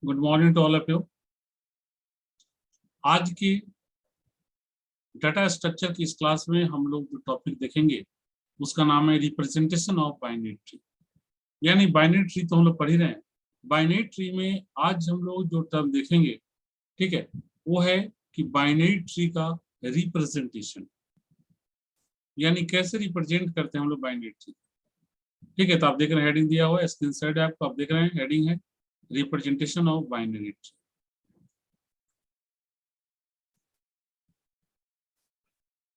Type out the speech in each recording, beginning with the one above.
Good morning to all of you. आज की data structure की इस क्लास में हम लोग जो टॉपिक देखेंगे उसका नाम है रिप्रेजेंटेशन ऑफ बाइनरी ट्री। यानी बाइनरी ट्री तो हम लोग पढ़ ही रहे हैं। बाइनरी ट्री में आज हम लोग जो टर्म देखेंगे, ठीक है, वो है कि बाइनरी ट्री का रिप्रेजेंटेशन, यानी कैसे रिप्रेजेंट करते हैं हम लोग बाइनरी ट्री। ठीक है, तो आप देख रहे हैं हेडिंग दिया हुआ है स्क्रीन साइड आपको, आप देख रहे हैं हेडिंग है रिप्रेजेंटेशन ऑफ बाइनरी ट्री।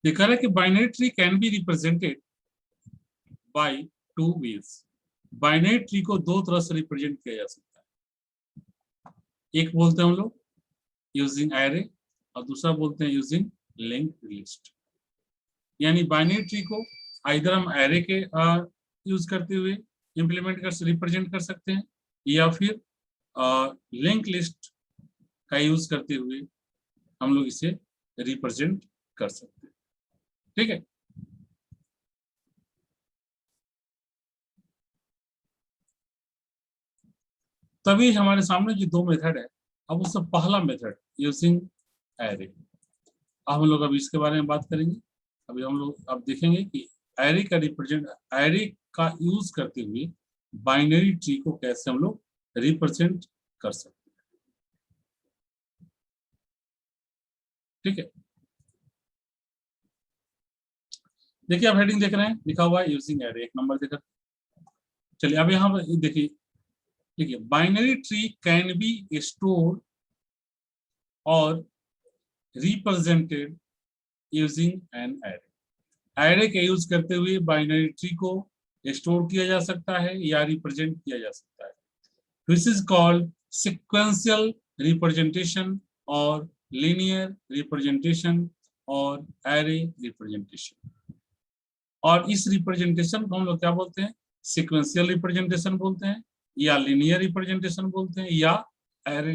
देखा है कि binary tree can be represented by two ways. Binary tree को दो तरह से रिप्रेजेंट किया जा सकता है। एक बोलते हैं हम लोग यूजिंग एरे और दूसरा बोलते हैं यूजिंग लिंक्ड लिस्ट। यानी बाइनरी ट्री को आइदर हम एरे के यूज करते हुए इंप्लीमेंट कर रिप्रेजेंट कर सकते हैं या फिर लिंक लिस्ट का यूज करते हुए हम लोग इसे रिप्रेजेंट कर सकते हैं। ठीक है, तभी हमारे सामने जो दो मेथड है, अब उससे पहला मेथड यूजिंग एरे, हम लोग अभी इसके बारे में बात करेंगे। अभी हम लोग अब देखेंगे कि एरे का यूज करते हुए बाइनरी ट्री को कैसे हम लोग रिप्रेजेंट कर सकते हैं। ठीक है, देखिए आप हेडिंग देख रहे हैं, लिखा हुआ है यूजिंग एरे, एक नंबर देखा। चलिए अब यहाँ पर देखिए, देखिए binary tree can be store और represented using an array. Array का यूज करते हुए बाइनरी ट्री को स्टोर किया जा सकता है या रिप्रेजेंट किया जा सकता है। This is called sequential representation और लीनियर रिप्रेजेंटेशन और एरे रिप्रेजेंटेशन। और इस रिप्रेजेंटेशन को हम लोग क्या बोलते हैं? सिक्वेंशियल रिप्रेजेंटेशन बोलते हैं, या लीनियर रिप्रेजेंटेशन बोलते हैं, या एरे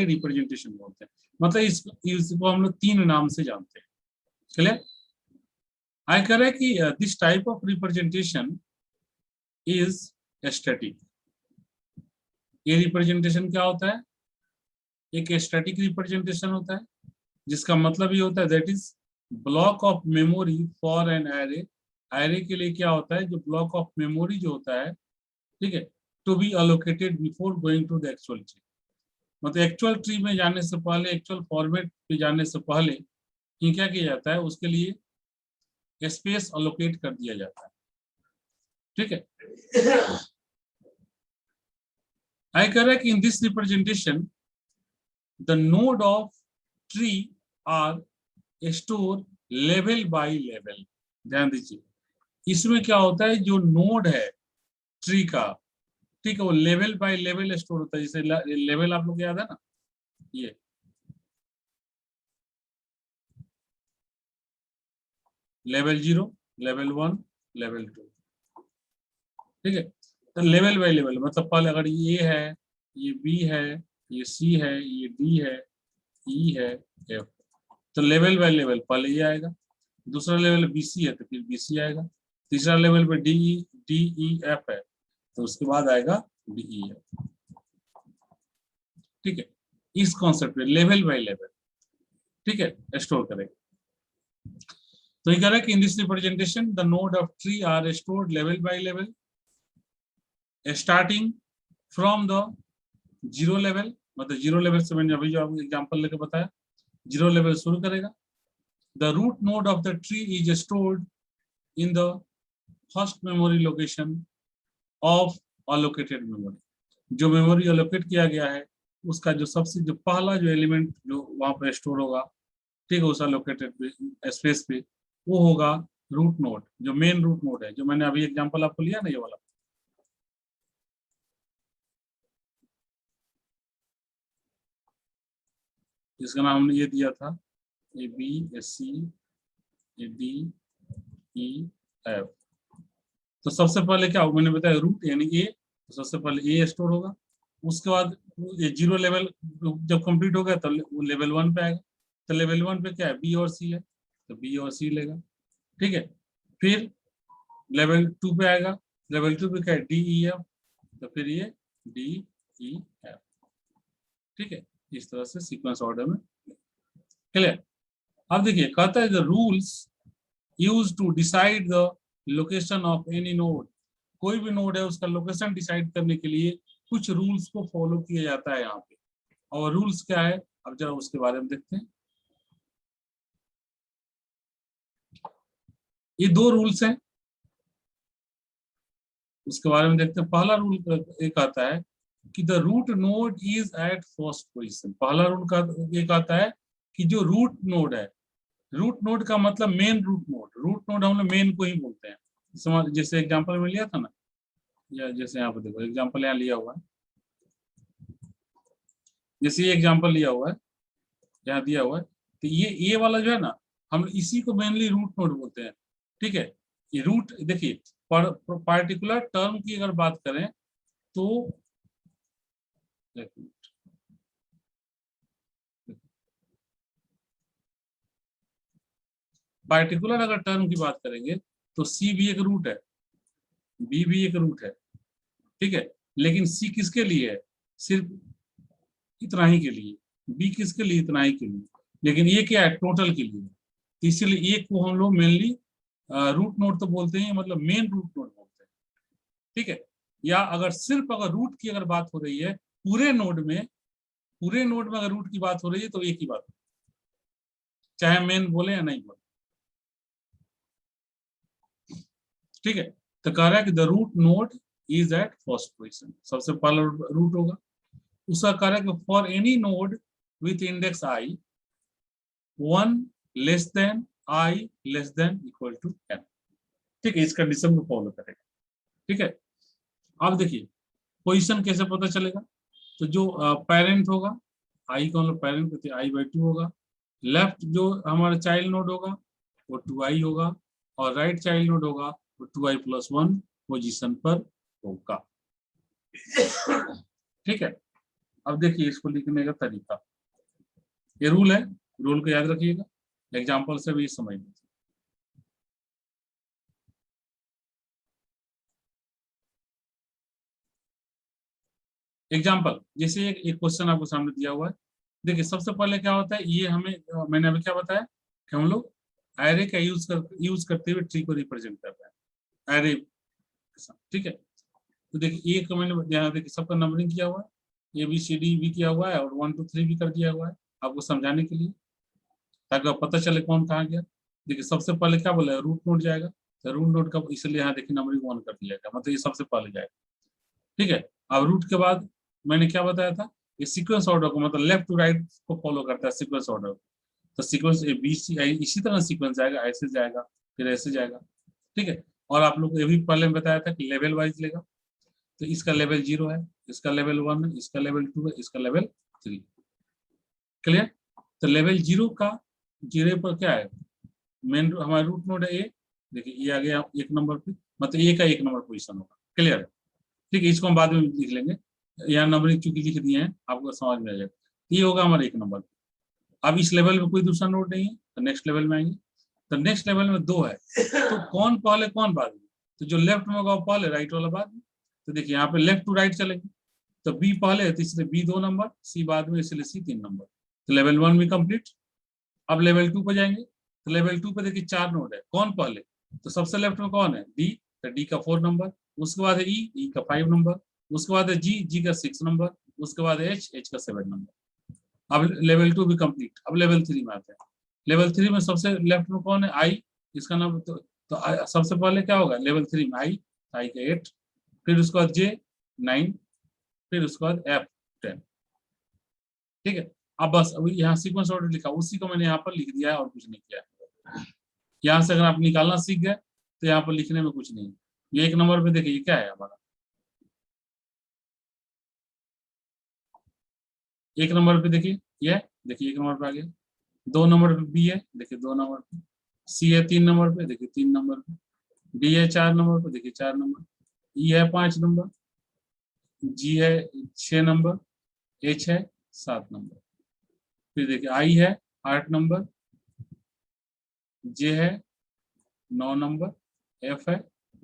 रिप्रेजेंटेशन बोलते हैं। मतलब इसको हम लोग तीन नाम से जानते हैं। क्लियर? आई कह रहे कि this type of representation is static. ये रिप्रेजेंटेशन क्या होता है? एक स्टैटिक रिप्रेजेंटेशन होता है, जिसका मतलब ये होता है that is block of memory for an array. Array के लिए क्या होता है? जो ब्लॉक ऑफ मेमोरी जो होता है, ठीक है, to be allocated before going to the actual tree. मतलब एक्चुअल ट्री में जाने से पहले, एक्चुअल फॉर्मेट पे जाने से पहले ये क्या किया जाता है? उसके लिए स्पेस अलोकेट कर दिया जाता है। ठीक है, आई कह रहा है कि in this representation the node of tree are store level by level. ध्यान दीजिए, इसमें क्या होता है? जो नोड है ट्री का, ठीक है, वो लेवल बाय लेवल स्टोर होता है। जैसे लेवल आप लोग याद है ना, ये लेवल 0, लेवल 1, लेवल 2। ठीक है, तो लेवल बाय लेवल मतलब पहले अगर ये है, ये बी है, ये सी है, ये डी है, ई है, एफ, तो लेवल बाय लेवल पहले ये आएगा। दूसरा लेवल बीसी है तो फिर बीसी आएगा। तीसरा लेवल पे डी ई एफ है तो उसके बाद आएगा डी ई एफ। ठीक है, इस कॉन्सेप्ट में लेवल बाय लेवल, ठीक है, स्टोर करेगा। तो ये कह रहा है कि in this representation the node of tree are stored level by level starting from the zero level. मतलब जीरो लेवल से मैंने अभी जो आपको एग्जांपल लेके बताया, जीरो लेवल शुरू करेगा। The root node of the tree is stored in the first memory location of allocated memory. जो मेमोरी अलोकेट किया गया है उसका जो सबसे जो पहला जो एलिमेंट जो वहां पर स्टोर होगा, ठीक है, उस अलोकेटेड स्पेस पे, वो होगा रूट नोड, जो मेन रूट नोड है, जो मैंने अभी एग्जांपल आपको लिया ना, ये वाला। जिसका नाम हमने ये दिया था, A B, A C, A D, E, F. तो सबसे पहले क्या मैंने बताया? रूट यानी ए। तो सबसे पहले ए स्टोर होगा, उसके बाद ये जीरो लेवल जब कंप्लीट हो गया तो वो लेवल 1 पे आएगा। तो लेवल 1 पे क्या है? बी और सी है, तो बी और सी लेगा। ठीक है, फिर लेवल 2 पे आएगा। लेवल 2 पे क्या है? डी ई एफ, तो फिर ये डी ई एफ। ठीक है, इस तरह से सीक्वेंस ऑर्डर में। क्लियर? अब देखिए कहता है the rules use to decide the location of any node. कोई भी नोड है उसका लोकेशन डिसाइड करने के लिए कुछ रूल्स को फॉलो किया जाता है यहाँ पे। और रूल्स क्या है, अब जरा उसके बारे में देखते हैं। ये दो रूल्स हैं, उसके बारे में देखते हैं। पहला रूल एक आता है कि the root node is at first position. पहला रूल का एक आता है कि जो रूट नोड है, रूट नोड का मतलब main root node. Root node हम लोग मेन को ही बोलते हैं। जैसे एग्जांपल में लिया था ना, या जैसे यहाँ पे देखो एग्जांपल यहाँ लिया हुआ है, जैसे ये एग्जांपल लिया हुआ है, यहाँ दिया हुआ है, तो ये वाला जो है ना, हम इसी को मेनली रूट नोड बोलते हैं। ठीक है, ये रूट देखिए पार्टिकुलर टर्म की अगर बात करें तो पार्टिकुलर अगर टर्म की बात करेंगे तो सी भी एक रूट है, बी भी एक रूट है। ठीक है, लेकिन सी किसके लिए है, सिर्फ इतना ही के लिए, बी किसके लिए, इतना ही के लिए, लेकिन ये क्या है, टोटल के लिए। तो इसलिए एक को हम लोग मेनली रूट नोड तो बोलते हैं, मतलब मेन रूट नोड बोलते हैं। ठीक है, या अगर सिर्फ अगर रूट की अगर बात हो रही है पूरे नोड में, पूरे नोड में अगर रूट की बात हो रही है तो एक ही बात, चाहे मेन बोले या नहीं बोले। ठीक है, तो कह रहा है कि the root node is at first position, सबसे पहला रूट होगा। उसका कह रहा है कि for any node with index I 1 less than I less than equal to n। ठीक है, इस कंडीशन को फॉलो करेगा। ठीक है, अब देखिए पोजीशन कैसे पता चलेगा। तो जो पेरेंट होगा, आई का मतलब पेरेंट कहते हैं, i/2 होगा। लेफ्ट जो हमारा चाइल्ड नोड होगा वो 2i होगा, और राइट चाइल्ड नोड होगा वो 2i+1 पोजीशन पर होगा। ठीक है, अब देखिए इसको लिखने का तरीका, ये रूल है, रूल को याद रखिएगा, एग्जाम्पल से भी समझ लीजिए। एग्जाम्पल जैसे एक क्वेश्चन आपको सामने दिया हुआ है। देखिए सबसे पहले क्या होता है, ये हमें मैंने अभी क्या बताया कि हम लोग एरे का यूज करते हुए ट्री को रिप्रेजेंट कर रहे हैं, एरे। ठीक है, तो देखिए एक मैंने यहाँ देखिए सबका नंबरिंग किया हुआ है, ABCD भी किया हुआ है और 1 2 3 भी कर दिया हुआ है आपको समझाने के लिए, ताकि आपको पता चले कौन कहाँ गया। देखिए सबसे पहले क्या बोला, रूट नोड जाएगा, तो रूट नोड का इसलिए यहाँ देखिए नंबरिंग 1 कर दिया गया, मतलब ये सबसे पहले जाएगा। ठीक है, अब रूट के बाद मैंने क्या बताया था, ये सीक्वेंस ऑर्डर को मतलब लेफ्ट टू राइट को फॉलो करता है सीक्वेंस ऑर्डर। तो सीक्वेंस ABC इसी तरह सीक्वेंस जाएगा, ऐसे जाएगा फिर ऐसे जाएगा। ठीक है, और आप लोग को ये भी पहले बताया था कि लेवल वाइज लेगा। तो इसका लेवल 0 है, इसका लेवल 1 है, इसका लेवल 2 है, इसका लेवल 3। क्लियर? तो लेवल 0 का 0 पर क्या है, मेन हमारा रूट नोड है ए। देखिए ये आ गया 1 नंबर पे, मतलब ए का 1 नंबर पोजीशन होगा। क्लियर है? ठीक है, इसको हम बाद में लिख लेंगे, यहाँ नंबरिंग चूंकि लिख दिए हैं आपको समझ में आ जाएगा। ये होगा हमारा 1 नंबर। अब इस लेवल में कोई दूसरा नोड नहीं है, तो नेक्स्ट लेवल में आएंगे। तो नेक्स्ट लेवल में 2 है, तो कौन पहले कौन बाद में, तो जो लेफ्ट में होगा वो पहले, राइट वाला बाद में। तो देखिए यहाँ पे लेफ्ट टू राइट चलेंगे, तो बी पहले है, तो इसलिए बी 2 नंबर, सी बाद में, इसलिए सी 3 नंबर। तो लेवल 1 भी कंप्लीट। अब लेवल 2 पे जाएंगे, तो लेवल 2 पे देखिए 4 नोड है, कौन पहले, तो सबसे लेफ्ट में कौन है, डी, तो डी का 4 नंबर। उसके बाद है ई का 5 नंबर। उसके बाद है जी का 6 नंबर। उसके बाद है एच का 7 नंबर। अब लेवल 2 भी कंप्लीट। अब लेवल 3 में आते हैं। लेवल 3 में सबसे लेफ्ट में कौन है, आई, इसका नाम सबसे पहले क्या होगा लेवल 3 में, आई का 8, फिर उसके बाद जे 9, फिर उसके बाद एफ 10। ठीक है, अब बस अभी यहाँ सीक्वेंस ऑर्डर लिखा, उसी को मैंने यहाँ पर लिख दिया है और कुछ नहीं किया है। यहाँ से अगर आप निकालना सीख गए तो यहाँ पर लिखने में कुछ नहीं है। ये 1 नंबर पे देखिए क्या है हमारा, 1 नंबर पे देखिए ये, देखिए 1 नंबर पे आ गया। 2 नंबर पे बी है, देखिए 2 नंबर पे। सी है 3 नंबर पे, देखिए 3 नंबर पे। डी है 4 नंबर पे, देखिए 4 नंबर। ई है 5 नंबर। जी है 6 नंबर। एच है 7 नंबर। फिर देखिए आई है 8 नंबर। जे है 9 नंबर। एफ है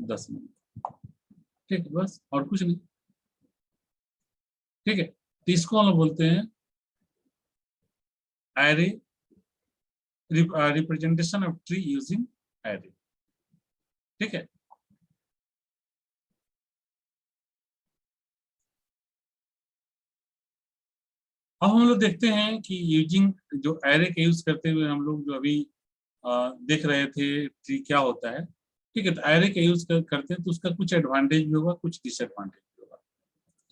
10 नंबर। ठीक है, बस और कुछ नहीं। ठीक है, तो इसको हम लोग बोलते हैं array representation of tree using array। ठीक है, अब हम लोग देखते हैं कि यूजिंग जो एरे का यूज करते हुए हम लोग जो अभी देख रहे थे ट्री क्या होता है। ठीक है, तो एरे का यूज करते हैं तो उसका कुछ एडवांटेज भी होगा, कुछ डिसएडवांटेज भी होगा।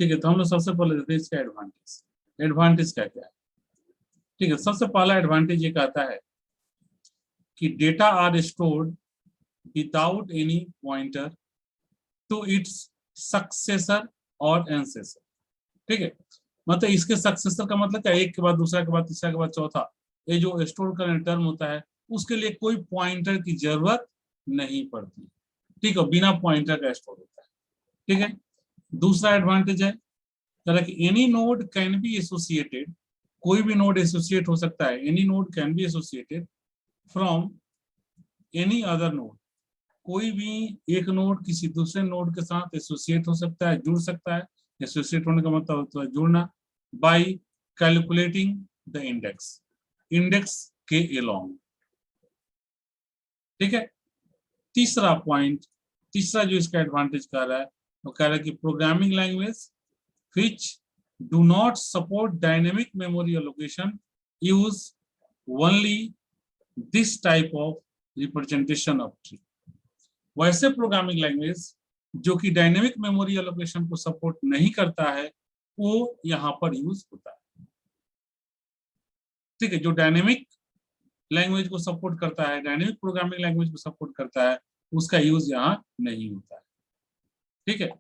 ठीक है, तो हम लोग सबसे पहले देखते हैं इसका एडवांटेज। एडवांटेज क्या क्या है? ठीक है, सबसे पहला एडवांटेज ये कहता है कि data are stored without any pointer to its successor और एंसेसर। ठीक है, मतलब इसके सक्सेसर का मतलब क्या, एक के बाद दूसरा के बाद तीसरा के बाद चौथा, ये जो स्टोर करने टर्म होता है उसके लिए कोई पॉइंटर की जरूरत नहीं पड़ती। ठीक है, बिना पॉइंटर का स्टोर होता है। ठीक है, दूसरा एडवांटेज है कि any node can be associated, कोई भी नोड एसोसिएट हो सकता है। Any node can be associated from any other node, कोई भी एक नोड किसी दूसरे नोड के साथ एसोसिएट हो सकता है, जुड़ सकता है। एसोसिएट होने का मतलब होता है जुड़ना। Bye calculating the index, index के एलोंग। ठीक है, तीसरा पॉइंट, तीसरा जो इसका एडवांटेज कह रहा है वो कह रहा है कि programming language which do not support dynamic memory allocation use only this type of representation of tree। वैसे प्रोग्रामिंग लैंग्वेज जो कि डायनेमिक मेमोरी एलोकेशन को सपोर्ट नहीं करता है वो यहां पर यूज होता है। ठीक है, जो डायनेमिक लैंग्वेज को सपोर्ट करता है, डायनेमिक प्रोग्रामिंग लैंग्वेज को सपोर्ट करता है, उसका यूज यहाँ नहीं होता है। ठीक है,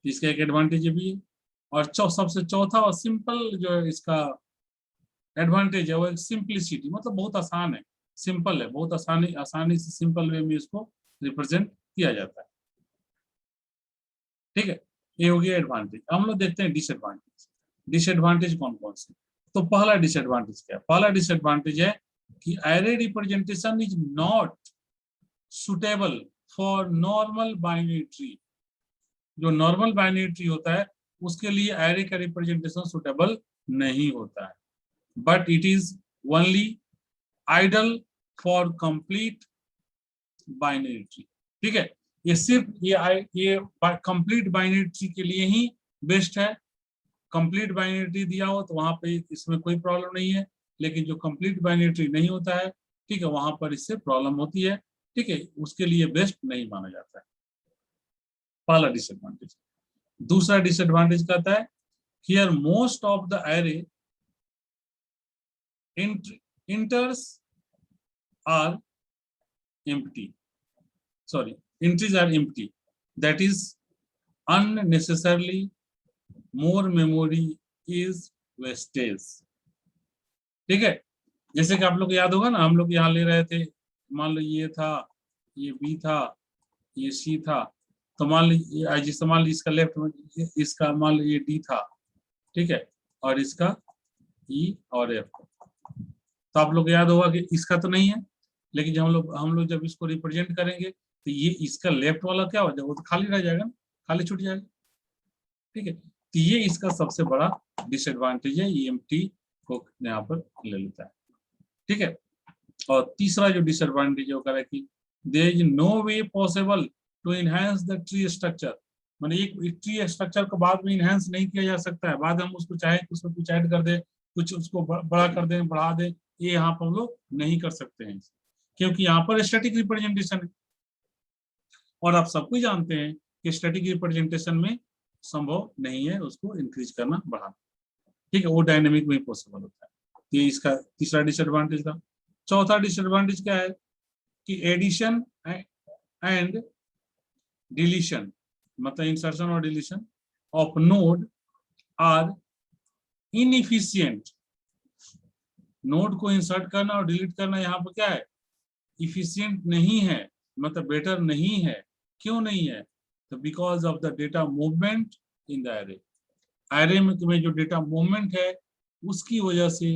इसका एक एडवांटेज भी है। और सबसे चौथा और सिंपल जो इसका एडवांटेज है वो एक सिंपलिसिटी, मतलब बहुत आसान है, सिंपल है, बहुत आसानी से सिंपल वे में इसको रिप्रेजेंट किया जाता है। ठीक है, ये हो गया एडवांटेज। हम लोग देखते हैं डिसएडवांटेज। डिसएडवांटेज कौन कौन से? तो पहला डिसएडवांटेज क्या है? पहला डिसएडवांटेज है कि array representation is not suitable for normal binary tree. जो नॉर्मल बाइनरी ट्री होता है उसके लिए एरे का रिप्रेजेंटेशन सुटेबल नहीं होता है, but it is only ideal for complete binary tree. ठीक है, ये सिर्फ ये कंप्लीट बाइनरी ट्री के लिए ही बेस्ट है। कंप्लीट बाइनरी ट्री दिया हो तो वहां पे इसमें कोई प्रॉब्लम नहीं है, लेकिन जो कंप्लीट बाइनरी ट्री नहीं होता है, ठीक है, वहां पर इससे प्रॉब्लम होती है। ठीक है, उसके लिए बेस्ट नहीं माना जाता है। पहला डिसएडवांटेज। दूसरा डिसएडवांटेज कहता है here most of the array entries are empty, sorry, entries are empty, that is unnecessarily more memory is wastage। ठीक है, जैसे कि आप लोग याद होगा ना, हम लोग यहाँ ले रहे थे, मान लो ये था, ये बी था, ये सी था, तो मान लो जिस मान लो इसका लेफ्ट में, इसका मान लो ये डी था। ठीक है, और इसका ई और एफ। तो आप लोग याद होगा कि इसका तो नहीं है, लेकिन जब हम लोग जब इसको रिप्रेजेंट करेंगे तो ये इसका लेफ्ट वाला क्या हो जाएगा, वो तो खाली रह जाएगा, खाली छूट जाएगा। ठीक है, तो ये इसका सबसे बड़ा डिसएडवांटेज है, ईएमटी को यहाँ पर ले लेता है। ठीक है, और तीसरा जो डिसएडवांटेज है वो कह रहा है कि there is no way possible to enhance the tree structure. माने एक ट्री स्ट्रक्चर को बाद में इनहेंस नहीं किया जा सकता है, बाद में हम उसको चाहे उसमें कुछ ऐड कर दे, कुछ उसको बड़ा कर दे, बढ़ा दे, ये यहाँ पर हम लोग नहीं कर सकते हैं, क्योंकि यहाँ पर स्टैटिक रिप्रेजेंटेशन है। और आप सब कुछ जानते हैं कि स्टैटिक रिप्रेजेंटेशन में संभव नहीं है उसको इंक्रीज करना, बढ़ाना। ठीक है, वो डायनेमिक में पॉसिबल होता है। ये इसका तीसरा डिसएडवांटेज था। चौथा डिसएडवांटेज क्या है कि एडिशन एंड डिलीशन, मतलब इंसर्शन और deletion of node are inefficient. Node को इंसर्ट करना और डिलीट करना यहाँ पर क्या है, इफिशिएंट नहीं है, मतलब बेटर नहीं है। क्यों नहीं है? तो because of the data movement in the array. Array में जो डेटा मूवमेंट है उसकी वजह से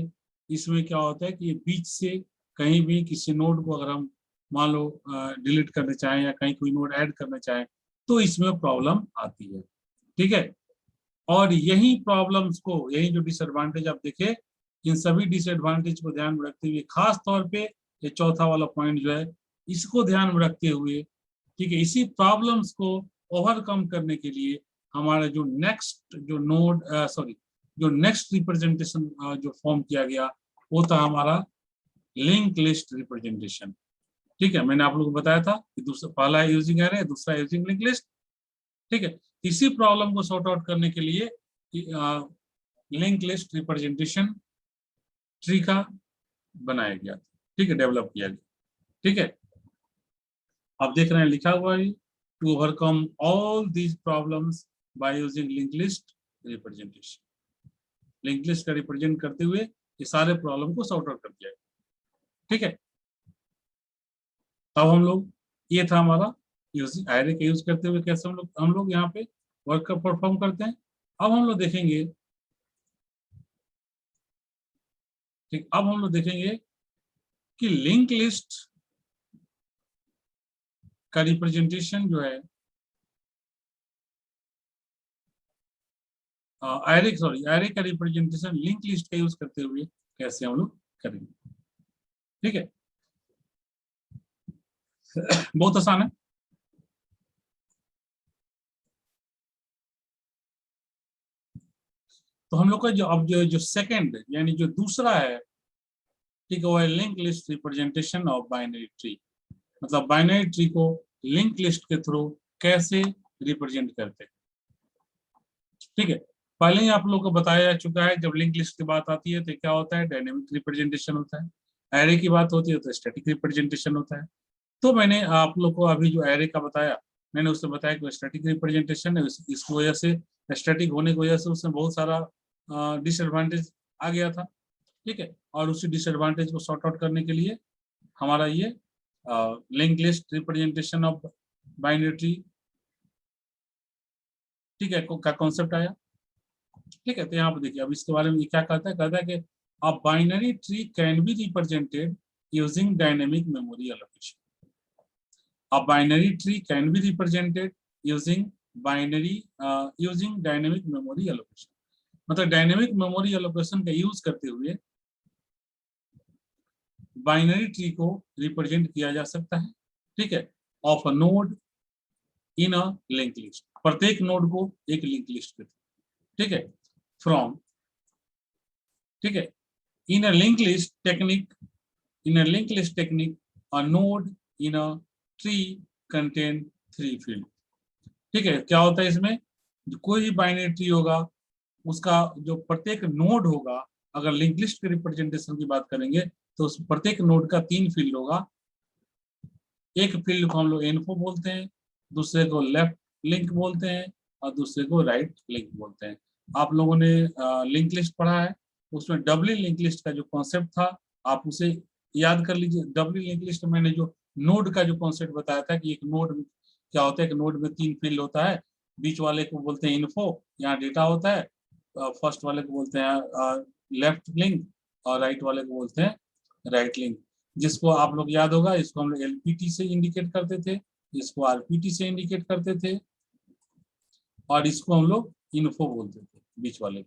इसमें क्या होता है कि बीच से कहीं भी किसी नोड को अगर हम मान लो डिलीट करना चाहें या कहीं कोई नोड ऐड करना चाहें तो इसमें प्रॉब्लम आती है। ठीक है, और यही प्रॉब्लम्स को, यही जो डिसएडवांटेज आप देखे, इन सभी डिसएडवांटेज को ध्यान में रखते हुए, खास तौर पे ये चौथा वाला पॉइंट जो है इसको ध्यान में रखते हुए, ठीक है, इसी प्रॉब्लम्स को ओवरकम करने के लिए हमारा जो नेक्स्ट जो नोड जो नेक्स्ट रिप्रेजेंटेशन जो फॉर्म किया गया वो था हमारा लिंक लिस्ट रिप्रेजेंटेशन। ठीक है, मैंने आप लोगों को बताया था कि दूसरा पहला है यूजिंग एरे, दूसरा यूजिंग लिंक लिस्ट। ठीक है, इसी प्रॉब्लम को सॉर्ट आउट करने के लिए लिंक लिस्ट रिप्रेजेंटेशन ट्री का बनाया गया, ठीक है, डेवलप किया गया। ठीक है, आप देख रहे हैं लिखा हुआ है to overcome all these problems by using link list representation. Link list का रिप्रेजेंट करते हुए ये सारे प्रॉब्लम को सॉर्ट आउट कर दिया गया। ठीक है, तब हम लोग, ये था हमारा यूजिंग एरे का यूज करते हुए कैसे हम लोग यहाँ पे वर्क परफॉर्म करते हैं। अब हम लोग देखेंगे, ठीक, अब हम लोग देखेंगे कि लिंक लिस्ट का रिप्रेजेंटेशन जो है एरे का रिप्रेजेंटेशन लिंक लिस्ट का यूज करते हुए कैसे हम लोग करेंगे। ठीक है, बहुत आसान है। तो हम लोग का जो अब जो सेकंड यानी जो दूसरा है, ठीक है, वो है link list representation of binary tree. मतलब बाइनरी ट्री को लिंक लिस्ट के थ्रू कैसे रिप्रेजेंट करते हैं। ठीक है, पहले ही आप लोगों को बताया जा चुका है, जब लिंक लिस्ट की बात आती है तो क्या होता है, डायनेमिक रिप्रेजेंटेशन होता है। एरे की बात होती है तो स्टैटिक रिप्रेजेंटेशन होता है। तो मैंने आप लोग को अभी जो एरे का बताया, मैंने उससे बताया कि स्टैटिक रिप्रेजेंटेशन है, इस वजह से स्टैटिक होने की वजह से उसमें बहुत सारा डिसएडवांटेज आ गया था। ठीक है, और उसी डिसएडवांटेज को सॉर्ट आउट करने के लिए हमारा ये link list representation of binary tree, ठीक है, का कॉन्सेप्ट आया। ठीक है, तो यहाँ पर देखिए अब इसके बारे में क्या कहता है कि a binary tree can be represented using dynamic memory allocation. A binary tree can be represented using dynamic memory allocation। मतलब डायनेमिक मेमोरी एलोकेशन का यूज करते हुए बाइनरी ट्री को रिप्रेजेंट किया जा सकता है। ठीक है, of a node in a link list, प्रत्येक नोड को एक लिंक लिस्ट के थ्रू। ठीक है, फ्रॉम, ठीक है, in a link list technique a node in a tree contain 3 field. ठीक है, क्या होता है इसमें, जो कोई भी बाइनरी ट्री होगा उसका जो प्रत्येक नोड होगा, अगर लिंक लिस्ट के रिप्रेजेंटेशन की बात करेंगे तो उस प्रत्येक नोड का 3 फील्ड होगा। एक फील्ड को हम लोग इन्फो बोलते हैं, दूसरे को लेफ्ट लिंक बोलते हैं और दूसरे को राइट लिंक बोलते हैं। आप लोगों ने लिंक लिस्ट पढ़ा है, उसमें डबली लिंक लिस्ट का जो कॉन्सेप्ट था आप उसे याद कर लीजिए। डबली लिंक लिस्ट मैंने जो नोड का जो कॉन्सेप्ट बताया था कि एक नोड क्या होता है कि नोड में 3 फील्ड होता है, बीच वाले को बोलते हैं इन्फो, यहाँ डेटा होता है, फर्स्ट वाले को बोलते हैं लेफ्ट लिंक और राइट वाले को बोलते हैं राइट लिंक। जिसको आप लोग याद होगा, इसको हम लोग एलपीटी से इंडिकेट करते थे, इसको आरपीटी से इंडिकेट करते थे और इसको हम लोग इन्फो बोलते थे बीच वाले।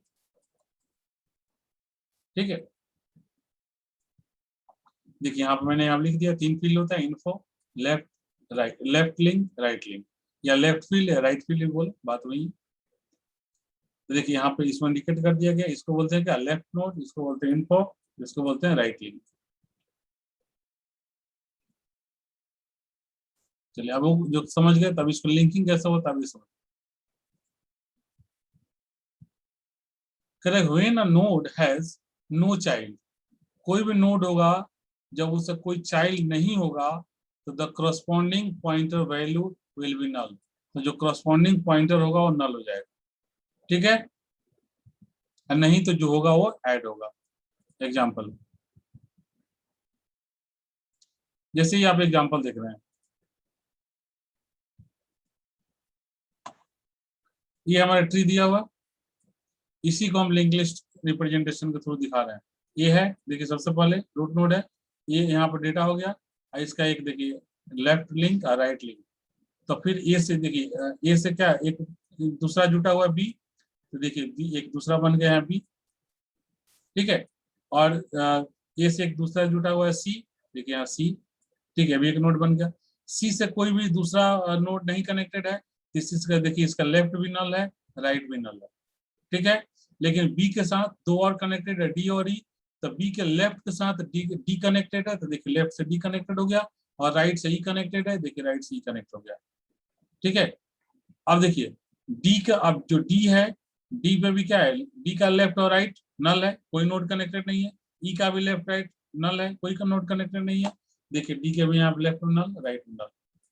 ठीक है, देखिए यहाँ पर मैंने यहाँ लिख दिया 3 फील्ड होता है, info, left, right, left link, right link, या लेफ्ट फील्ड या राइट फील्ड बोल, बात वही। तो देखिए यहाँ पे इसमें इंडिकेट कर दिया गया, इसको बोलते हैं क्या, लेफ्ट नोड, इसको बोलते हैं इन्फो, इसको बोलते हैं राइट लिंक। चलिए अब वो जो समझ गए, तब इसको लिंकिंग कैसा होता है अभी समझ। Correct, when a node has no child, कोई भी नोड होगा जब उससे कोई चाइल्ड नहीं होगा तो the corresponding pointer value will be null. तो जो करस्पॉन्डिंग पॉइंटर होगा वो नल हो जाएगा। ठीक है, और नहीं तो जो होगा वो ऐड होगा। एग्जाम्पल, जैसे ही आप एग्जाम्पल देख रहे हैं, ये हमारा ट्री दिया हुआ, इसी को हम लिंक लिस्ट रिप्रेजेंटेशन के थ्रू दिखा रहे हैं। ये है, देखिए सबसे पहले रूट नोड है, ये यहाँ पर डेटा हो गया, इसका एक देखिए लेफ्ट लिंक और राइट लिंक। तो फिर ए से देखिए, ए से क्या एक दूसरा जुटा हुआ बी, तो देखिए एक दूसरा बन गया है बी। ठीक है, और ए से एक दूसरा जुड़ा हुआ है सी, देखिए यहाँ सी, ठीक है, अभी एक नोड बन गया। सी से कोई भी दूसरा नोड नहीं कनेक्टेड है, इसका देखिए इसका लेफ्ट भी नल है, राइट भी नल है, ठीक है। लेकिन बी के साथ दो और कनेक्टेड है, डी और ई, तो बी के लेफ्ट के साथ डी कनेक्टेड है, तो देखिए लेफ्ट से डी कनेक्टेड हो गया, और राइट से ई कनेक्टेड है, देखिए राइट से ई कनेक्ट हो गया, ठीक है। अब देखिए डी का, अब जो डी है, डी पे भी क्या है, डी का लेफ्ट और राइट नल है, कोई नोड कनेक्टेड नहीं है। ई का भी लेफ्ट राइट नल है, कोई का नोड कनेक्टेड नहीं है। देखिए डी के भी यहाँ लेफ्ट में नल, राइट में नल,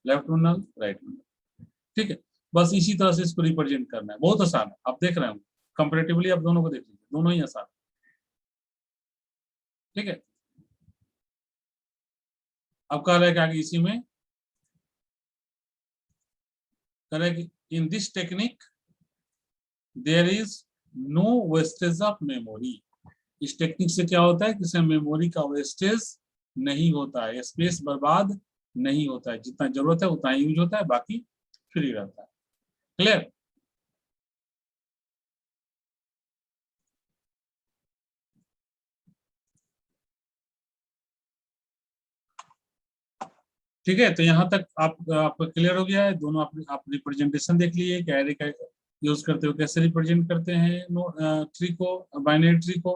लेफ्ट में नल, राइट में नल, ठीक है। बस इसी तरह से इसको रिप्रेजेंट करना है, बहुत आसान है, आप देख रहे हो कंपैरेटिवली, आप दोनों को देख लीजिए, दोनों ही आसान, ठीक है। अब कह रहे हैं कि आगे इसी में कह रहे हैं कि in this technique there is no wastage of memory. इस टेक्निक से क्या होता है कि इसमें मेमोरी का वेस्टेज नहीं होता है, स्पेस बर्बाद नहीं होता है, जितना जरूरत है उतना यूज होता है, बाकी फ्री रहता है। क्लियर? ठीक है, तो यहाँ तक आपका क्लियर हो गया है। दोनों आप रिप्रेजेंटेशन देख लिए कि एरे का यूज करते हुए कैसे रिप्रेजेंट करते हैं ट्री को, बाइनरी ट्री को।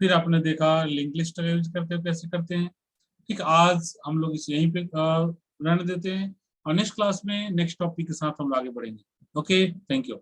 फिर आपने देखा लिंक लिस्ट का यूज करते हुए कैसे करते हैं। ठीक, आज हम लोग इसे यहीं पे रहने देते हैं, और नेक्स्ट क्लास में नेक्स्ट टॉपिक के साथ हम आगे बढ़ेंगे। Okay, thank you.